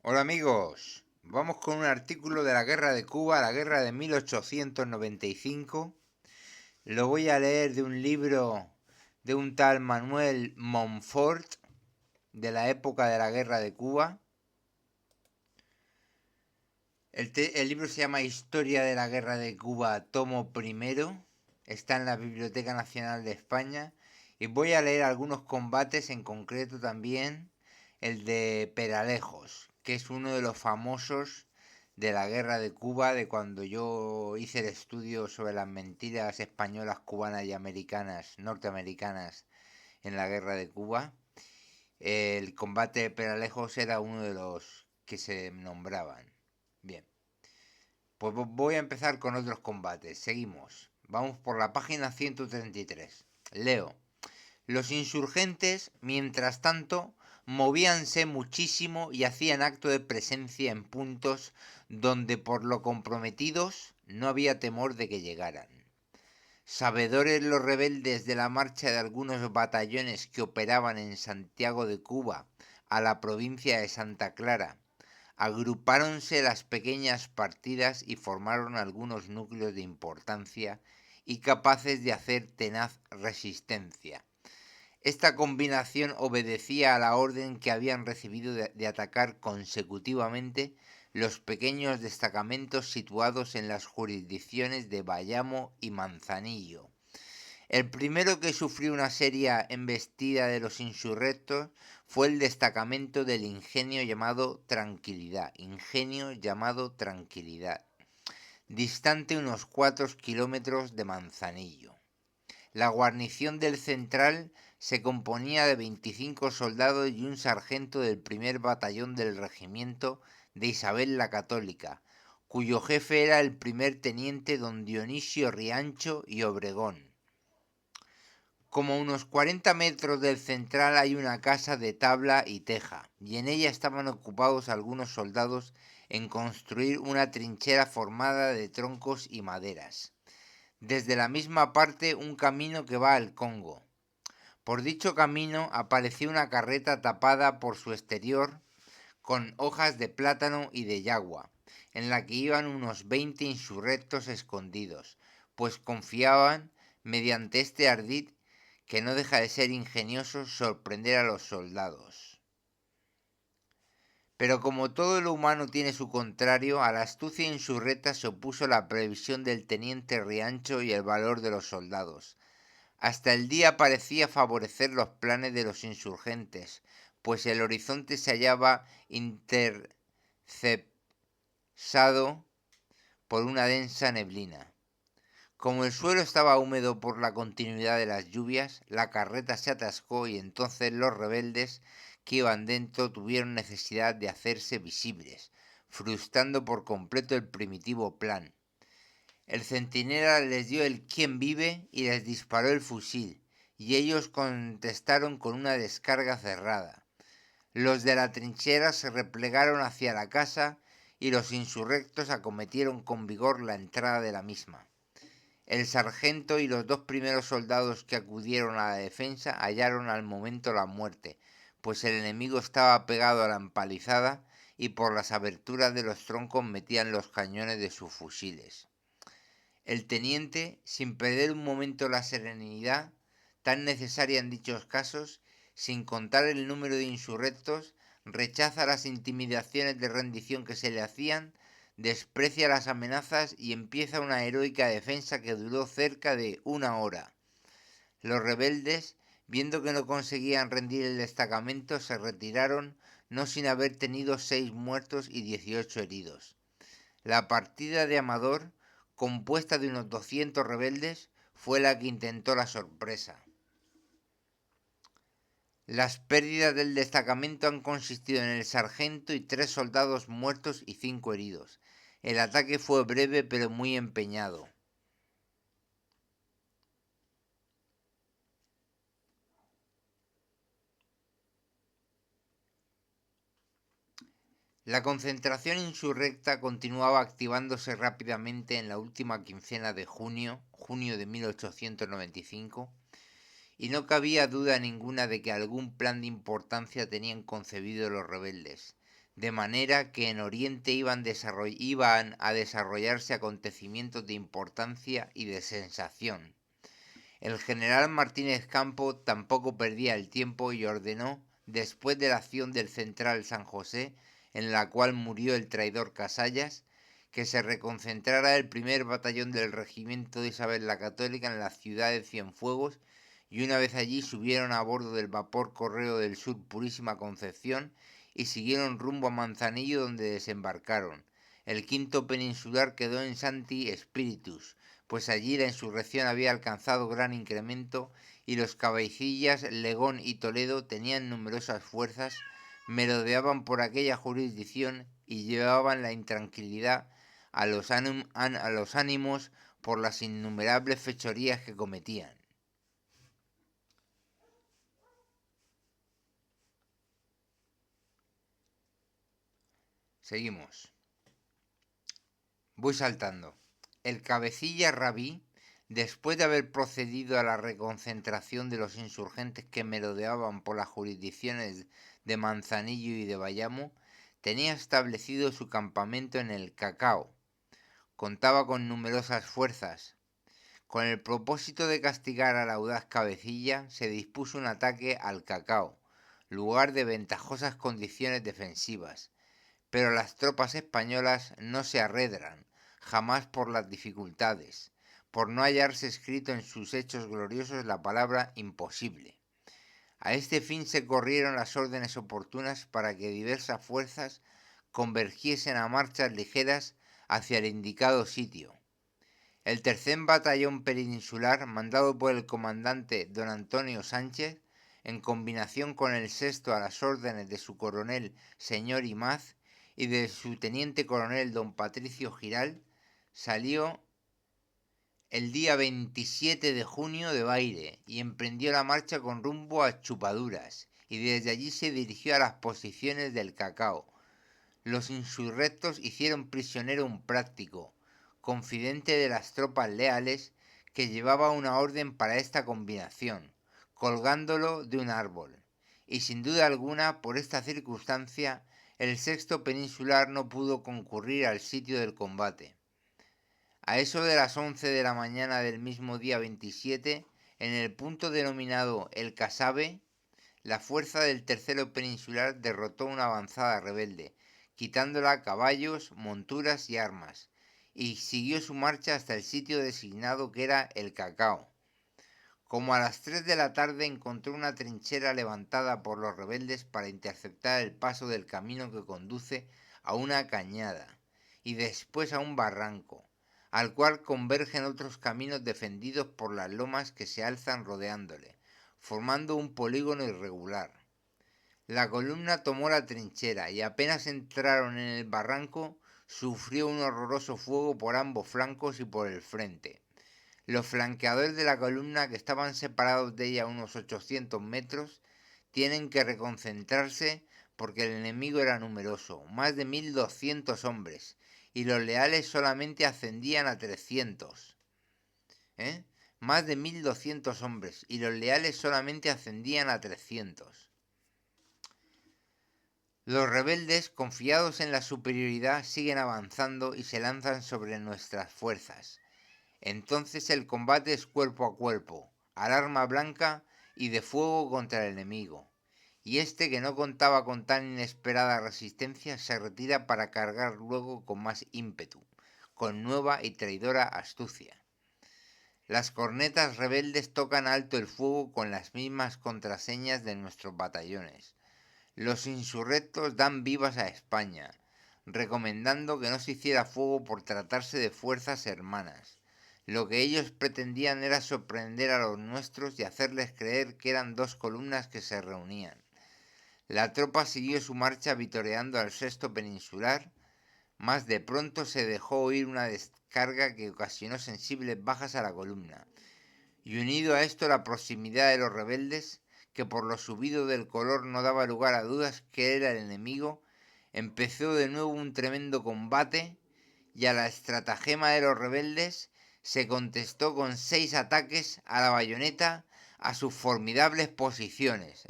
Hola amigos, vamos con un artículo de la Guerra de Cuba, la Guerra de 1895. Lo voy a leer de un libro de un tal Manuel Montfort, de la época de la Guerra de Cuba. El libro se llama Historia de la Guerra de Cuba, tomo primero. Está en la Biblioteca Nacional de España. Y voy a leer algunos combates, en concreto también el de Peralejos, que es uno de los famosos de la Guerra de Cuba, de cuando yo hice el estudio sobre las mentiras españolas, cubanas y americanas, norteamericanas, en la Guerra de Cuba. El combate de Peralejos era uno de los que se nombraban. Bien, pues voy a empezar con otros combates. Seguimos. Vamos por la página 133. Leo. Los insurgentes, mientras tanto, movíanse muchísimo y hacían acto de presencia en puntos donde por lo comprometidos no había temor de que llegaran. Sabedores los rebeldes de la marcha de algunos batallones que operaban en Santiago de Cuba a la provincia de Santa Clara, agrupáronse las pequeñas partidas y formaron algunos núcleos de importancia y capaces de hacer tenaz resistencia. Esta combinación obedecía a la orden que habían recibido de atacar consecutivamente los pequeños destacamentos situados en las jurisdicciones de Bayamo y Manzanillo. El primero que sufrió una seria embestida de los insurrectos fue el destacamento del ingenio llamado Tranquilidad, distante unos 4 kilómetros de Manzanillo. La guarnición del central se componía de 25 soldados y un sargento del primer batallón del regimiento de Isabel la Católica, cuyo jefe era el primer teniente don Dionisio Riancho y Obregón. Como a unos 40 metros del central hay una casa de tabla y teja, y en ella estaban ocupados algunos soldados en construir una trinchera formada de troncos y maderas. Desde la misma parte un camino que va al Congo. Por dicho camino apareció una carreta tapada por su exterior con hojas de plátano y de yagua, en la que iban unos 20 insurrectos escondidos, pues confiaban, mediante este ardid, que no deja de ser ingenioso, sorprender a los soldados. Pero como todo lo humano tiene su contrario, a la astucia insurrecta se opuso la previsión del teniente Riancho y el valor de los soldados. Hasta el día parecía favorecer los planes de los insurgentes, pues el horizonte se hallaba interceptado por una densa neblina. Como el suelo estaba húmedo por la continuidad de las lluvias, la carreta se atascó y entonces los rebeldes que iban dentro tuvieron necesidad de hacerse visibles, frustrando por completo el primitivo plan. El centinela les dio el quién vive y les disparó el fusil, y ellos contestaron con una descarga cerrada. Los de la trinchera se replegaron hacia la casa y los insurrectos acometieron con vigor la entrada de la misma. El sargento y los dos primeros soldados que acudieron a la defensa hallaron al momento la muerte, pues el enemigo estaba pegado a la empalizada y por las aberturas de los troncos metían los cañones de sus fusiles. El teniente, sin perder un momento la serenidad, tan necesaria en dichos casos, sin contar el número de insurrectos, rechaza las intimidaciones de rendición que se le hacían, desprecia las amenazas y empieza una heroica defensa que duró cerca de 1 hora. Los rebeldes, viendo que no conseguían rendir el destacamento, se retiraron, no sin haber tenido 6 muertos y 18 heridos. La partida de Amador, compuesta de unos 200 rebeldes, fue la que intentó la sorpresa. Las pérdidas del destacamento han consistido en el sargento y 3 soldados muertos y 5 heridos. El ataque fue breve pero muy empeñado. La concentración insurrecta continuaba activándose rápidamente en la última quincena de junio de 1895, y no cabía duda ninguna de que algún plan de importancia tenían concebido los rebeldes. de manera que en Oriente iban a desarrollarse acontecimientos de importancia y de sensación. El general Martínez Campo tampoco perdía el tiempo y ordenó, después de la acción del Central San José, en la cual murió el traidor Casallas, que se reconcentrara el primer batallón del regimiento de Isabel la Católica en la ciudad de Cienfuegos, y una vez allí subieron a bordo del vapor Correo del Sur Purísima Concepción y siguieron rumbo a Manzanillo, donde desembarcaron. El quinto peninsular quedó en Santi Spiritus, pues allí la insurrección había alcanzado gran incremento y los cabecillas Legón y Toledo tenían numerosas fuerzas, merodeaban por aquella jurisdicción y llevaban la intranquilidad a los ánimos por las innumerables fechorías que cometían. Seguimos. Voy saltando. El cabecilla Rabí, después de haber procedido a la reconcentración de los insurgentes que merodeaban por las jurisdicciones de Manzanillo y de Bayamo, tenía establecido su campamento en el Cacao. Contaba con numerosas fuerzas. Con el propósito de castigar al audaz cabecilla, se dispuso un ataque al Cacao, lugar de ventajosas condiciones defensivas. Pero las tropas españolas no se arredran jamás por las dificultades, por no hallarse escrito en sus hechos gloriosos la palabra imposible. A este fin se corrieron las órdenes oportunas para que diversas fuerzas convergiesen a marchas ligeras hacia el indicado sitio. El tercer batallón peninsular, mandado por el comandante don Antonio Sánchez, en combinación con el sexto a las órdenes de su coronel señor Imaz y de su teniente coronel don Patricio Giral, salió el día 27 de junio de Baire y emprendió la marcha con rumbo a Chupaduras, y desde allí se dirigió a las posiciones del Cacao. Los insurrectos hicieron prisionero un práctico, confidente de las tropas leales, que llevaba una orden para esta combinación, colgándolo de un árbol, y sin duda alguna, por esta circunstancia, el sexto peninsular no pudo concurrir al sitio del combate. A eso de las 11 de la mañana del mismo día 27, en el punto denominado El Casabe, la fuerza del tercero peninsular derrotó una avanzada rebelde, quitándola caballos, monturas y armas, y siguió su marcha hasta el sitio designado, que era el Cacao. Como a las 3 de la tarde encontró una trinchera levantada por los rebeldes para interceptar el paso del camino que conduce a una cañada y después a un barranco, al cual convergen otros caminos defendidos por las lomas que se alzan rodeándole, formando un polígono irregular. La columna tomó la trinchera y apenas entraron en el barranco, sufrió un horroroso fuego por ambos flancos y por el frente. Los flanqueadores de la columna, que estaban separados de ella unos 800 metros, tienen que reconcentrarse porque el enemigo era numeroso, más de 1200 hombres, y los leales solamente ascendían a 300. Más de 1200 hombres, y los leales solamente ascendían a 300. Los rebeldes, confiados en la superioridad, siguen avanzando y se lanzan sobre nuestras fuerzas. Entonces el combate es cuerpo a cuerpo, al arma blanca y de fuego contra el enemigo. Y este, que no contaba con tan inesperada resistencia, se retira para cargar luego con más ímpetu, con nueva y traidora astucia. Las cornetas rebeldes tocan alto el fuego con las mismas contraseñas de nuestros batallones. Los insurrectos dan vivas a España, recomendando que no se hiciera fuego por tratarse de fuerzas hermanas. Lo que ellos pretendían era sorprender a los nuestros y hacerles creer que eran dos columnas que se reunían. La tropa siguió su marcha vitoreando al sexto peninsular, mas de pronto se dejó oír una descarga que ocasionó sensibles bajas a la columna, y unido a esto la proximidad de los rebeldes, que por lo subido del color no daba lugar a dudas que era el enemigo, empezó de nuevo un tremendo combate, y a la estratagema de los rebeldes se contestó con 6 ataques a la bayoneta a sus formidables posiciones.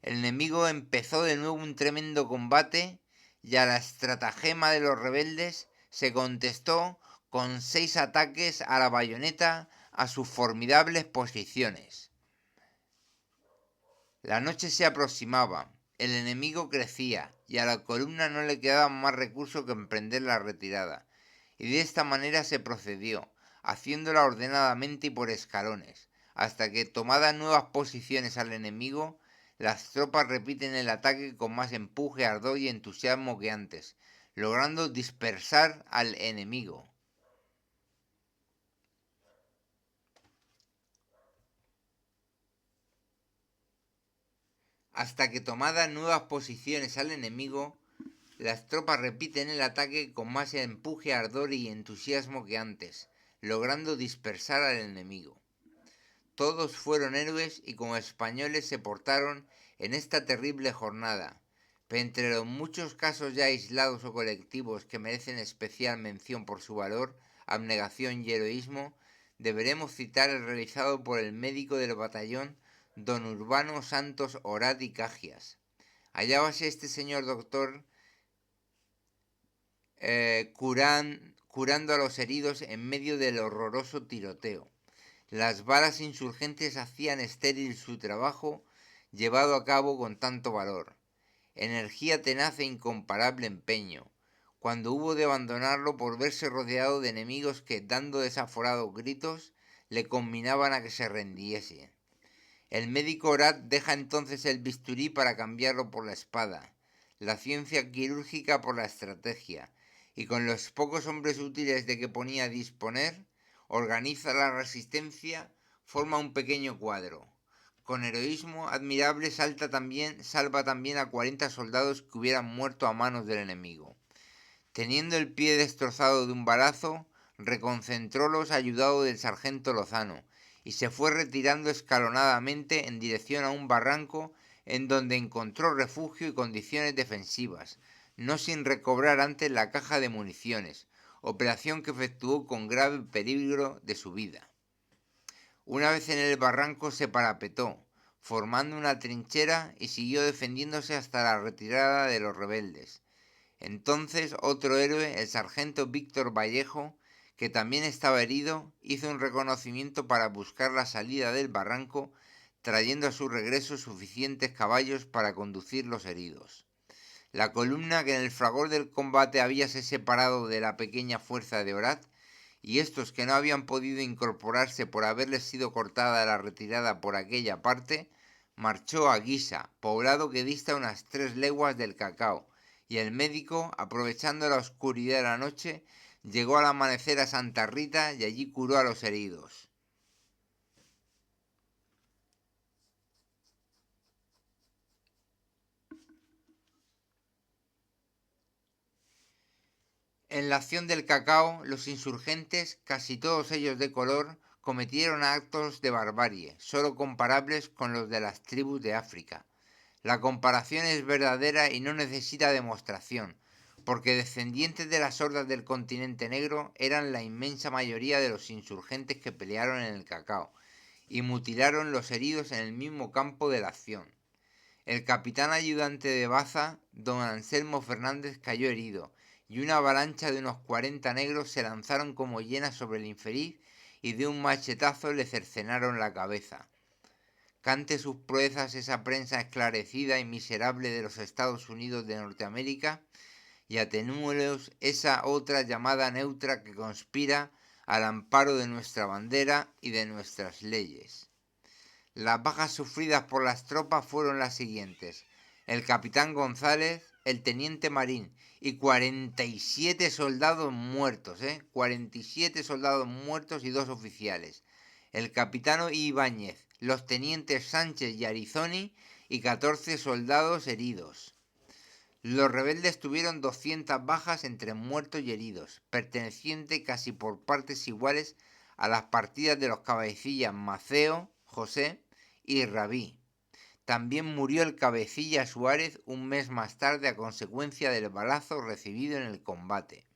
El enemigo empezó de nuevo un tremendo combate y a la estratagema de los rebeldes se contestó con 6 ataques a la bayoneta a sus formidables posiciones. La noche se aproximaba, el enemigo crecía y a la columna no le quedaba más recurso que emprender la retirada, y de esta manera se procedió, haciéndola ordenadamente y por escalones, hasta que, tomadas nuevas posiciones al enemigo, las tropas repiten el ataque con más empuje, ardor y entusiasmo que antes, logrando dispersar al enemigo. Hasta que, tomadas nuevas posiciones al enemigo, las tropas repiten el ataque con más empuje, ardor y entusiasmo que antes, logrando dispersar al enemigo. Todos fueron héroes y como españoles se portaron en esta terrible jornada, pero entre los muchos casos ya aislados o colectivos que merecen especial mención por su valor, abnegación y heroísmo, deberemos citar el realizado por el médico del batallón, don Urbano Santos Orat y Cagias. Hallábase este señor doctor curando a los heridos en medio del horroroso tiroteo. Las balas insurgentes hacían estéril su trabajo, llevado a cabo con tanto valor, energía tenaz e incomparable empeño, cuando hubo de abandonarlo por verse rodeado de enemigos que, dando desaforados gritos, le conminaban a que se rendiese. El médico Orat deja entonces el bisturí para cambiarlo por la espada, la ciencia quirúrgica por la estrategia, y con los pocos hombres útiles de que ponía a disponer, organiza la resistencia, forma un pequeño cuadro. Con heroísmo admirable salva también a 40 soldados que hubieran muerto a manos del enemigo. Teniendo el pie destrozado de un balazo, reconcentrólos ayudado del sargento Lozano, y se fue retirando escalonadamente en dirección a un barranco en donde encontró refugio y condiciones defensivas, no sin recobrar antes la caja de municiones, operación que efectuó con grave peligro de su vida. Una vez en el barranco se parapetó, formando una trinchera y siguió defendiéndose hasta la retirada de los rebeldes. Entonces otro héroe, el sargento Víctor Vallejo, que también estaba herido, hizo un reconocimiento para buscar la salida del barranco, trayendo a su regreso suficientes caballos para conducir los heridos. La columna que en el fragor del combate habíase separado de la pequeña fuerza de Orat, y estos que no habían podido incorporarse por haberles sido cortada la retirada por aquella parte, marchó a Guisa, poblado que dista unas 3 leguas del Cacao, y el médico, aprovechando la oscuridad de la noche, llegó al amanecer a Santa Rita y allí curó a los heridos. En la acción del Cacao, los insurgentes, casi todos ellos de color, cometieron actos de barbarie, solo comparables con los de las tribus de África. La comparación es verdadera y no necesita demostración, porque descendientes de las hordas del continente negro eran la inmensa mayoría de los insurgentes que pelearon en el Cacao, y mutilaron los heridos en el mismo campo de la acción. El capitán ayudante de Baza, don Anselmo Fernández, cayó herido, y una avalancha de unos 40 negros se lanzaron como hienas sobre el infeliz y de un machetazo le cercenaron la cabeza. Cante sus proezas esa prensa esclarecida y miserable de los Estados Unidos de Norteamérica, y atenúelos esa otra llamada neutra que conspira al amparo de nuestra bandera y de nuestras leyes. Las bajas sufridas por las tropas fueron las siguientes: el capitán González, el teniente Marín y 47 soldados muertos, 47 soldados muertos y 2 oficiales. El capitán Ibáñez, los tenientes Sánchez y Arizoni y 14 soldados heridos. Los rebeldes tuvieron 200 bajas entre muertos y heridos, pertenecientes casi por partes iguales a las partidas de los cabecillas Maceo, José y Rabí. También murió el cabecilla Suárez un mes más tarde a consecuencia del balazo recibido en el combate.